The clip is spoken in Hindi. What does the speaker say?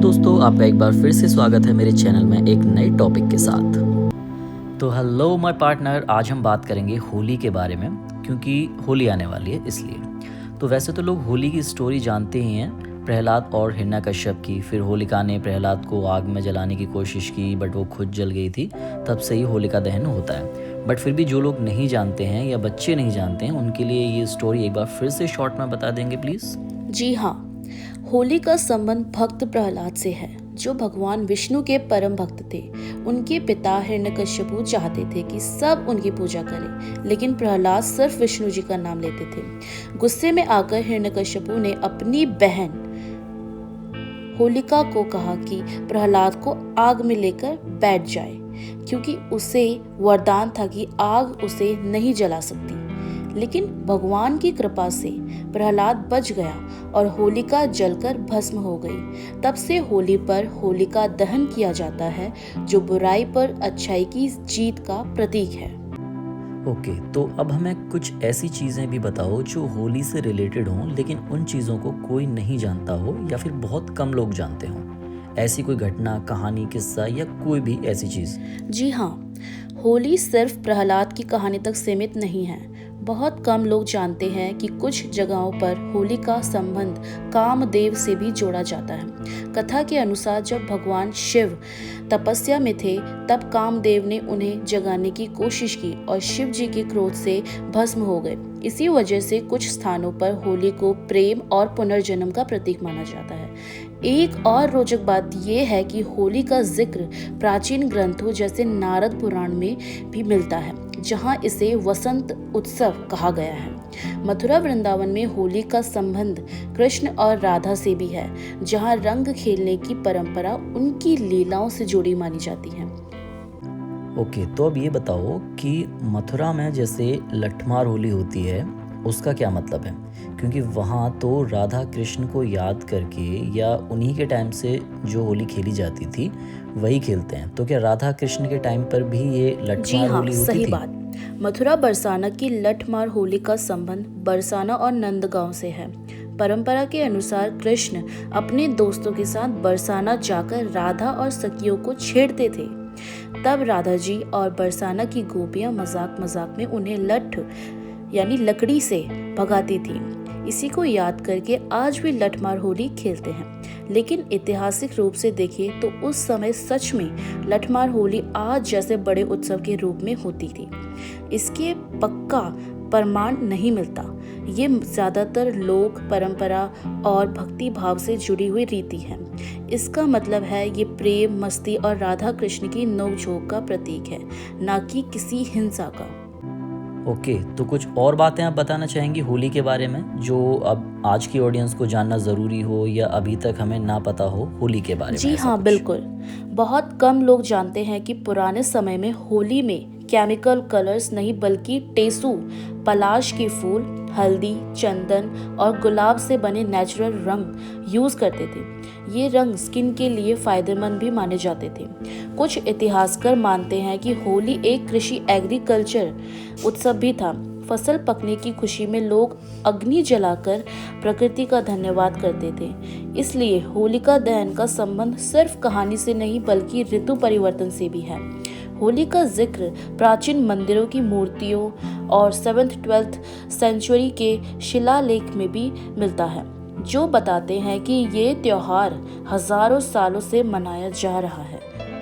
दोस्तों, आपका एक बार फिर से स्वागत है मेरे चैनल में एक नए टॉपिक के साथ। तो हेलो माय पार्टनर, आज हम बात करेंगे होली के बारे में, क्योंकि होली आने वाली है इसलिए। तो वैसे तो लोग होली की स्टोरी जानते ही हैं, प्रहलाद और हिरण्यकश्यप की। फिर होलिका ने प्रहलाद को आग में जलाने की कोशिश की, बट वो खुद जल गई थी। तब से ही होलिका दहन होता है। बट फिर भी जो लोग नहीं जानते हैं या बच्चे नहीं जानते हैं, उनके लिए ये स्टोरी एक बार फिर से शॉर्ट में बता देंगे प्लीज़। जी हाँ, होली का संबंध भक्त प्रहलाद से है, जो भगवान विष्णु के परम भक्त थे। उनके पिता हिरण्यकश्यपु चाहते थे कि सब उनकी पूजा करें, लेकिन प्रहलाद सिर्फ विष्णु जी का नाम लेते थे। गुस्से में आकर हिरण्यकश्यपु ने अपनी बहन होलिका को कहा कि प्रहलाद को आग में लेकर बैठ जाए, क्योंकि उसे वरदान था कि आग उसे नहीं जला सकती। लेकिन भगवान की कृपा से प्रहलाद बच गया और होलिका जलकर भस्म हो गई। तब से होली पर होलिका दहन किया जाता है, जो बुराई पर अच्छाई की जीत का प्रतीक है। ओके, तो अब हमें कुछ ऐसी चीज़ें भी बताओ जो होली से रिलेटेड हों, लेकिन उन चीज़ों को कोई नहीं जानता हो या फिर बहुत कम लोग जानते हों। ऐसी कोई घटना, कहानी, किस्सा या कोई भी ऐसी चीज़। जी हाँ, होली सिर्फ प्रहलाद की कहानी तक सीमित नहीं है। बहुत कम लोग जानते हैं कि कुछ जगहों पर होली का संबंध कामदेव से भी जोड़ा जाता है। कथा के अनुसार जब भगवान शिव तपस्या में थे, तब कामदेव ने उन्हें जगाने की कोशिश की और शिव जी के क्रोध से भस्म हो गए। इसी वजह से कुछ स्थानों पर होली को प्रेम और पुनर्जन्म का प्रतीक माना जाता है। एक और रोचक बात यह है कि होली का जिक्र प्राचीन ग्रंथों जैसे नारद पुराण में भी मिलता है, जहां इसे वसंत उत्सव कहा गया है। मथुरा वृंदावन में होली का संबंध कृष्ण और राधा से भी है, जहां रंग खेलने की परंपरा उनकी लीलाओं से जुड़ी मानी जाती है। ओके, तो अब ये बताओ कि मथुरा में जैसे लठमार होली होती है, उसका क्या मतलब है? क्योंकि वहाँ तो राधा कृष्ण को याद करके या उन्हीं के टाइम से जो होली खेली जाती थी वही खेलते हैं। तो क्या राधा कृष्ण के टाइम पर भी ये जी लठमार हाँ, होली होती सही थी? बात। मथुरा बरसाना की लठमार होली का संबंध बरसाना और नंदगांव से है। परंपरा के अनुसार कृष्ण अपने दोस्तों के साथ बरसाना जाकर राधा और सखियों को छेड़ते थे। तब राधा जी और बरसाना की गोपियां मजाक मजाक में उन्हें लठ यानी लकड़ी से भगाती थी। इसी को याद करके आज भी लठमार होली खेलते हैं। लेकिन ऐतिहासिक रूप से देखें तो उस समय सच में लठमार होली आज जैसे बड़े उत्सव के रूप में होती थी। इसके पक्का प्रमाण नहीं मिलता। ये ज्यादातर लोक परंपरा और भक्ति भाव से जुड़ी हुई रीति है। इसका मतलब है ये प्रेम, मस्ती और राधा कृष्ण की नोकझोंक का प्रतीक है, ना कि किसी हिंसा का। ओके, तो कुछ और बातें आप बताना चाहेंगी होली के बारे में, जो अब आज की ऑडियंस को जानना ज़रूरी हो या अभी तक हमें ना पता हो होली के बारे में? जी ऐसा हाँ, कुछ? बिल्कुल। बहुत कम लोग जानते हैं कि पुराने समय में होली में केमिकल कलर्स नहीं बल्कि टेसू, पलाश के फूल, हल्दी, चंदन और गुलाब से बने नेचुरल रंग यूज करते थे। ये रंग स्किन के लिए फायदेमंद भी माने जाते थे। कुछ इतिहासकार मानते हैं कि होली एक कृषि एग्रीकल्चर उत्सव भी था। फसल पकने की खुशी में लोग अग्नि जलाकर प्रकृति का धन्यवाद करते थे। इसलिए होलिका दहन का संबंध सिर्फ कहानी से नहीं बल्कि ऋतु परिवर्तन से भी है। होली का जिक्र प्राचीन मंदिरों की मूर्तियों और 7th-12th सेंचुरी के शिलालेख में भी मिलता है, जो बताते हैं कि ये त्योहार हजारों सालों से मनाया जा रहा है।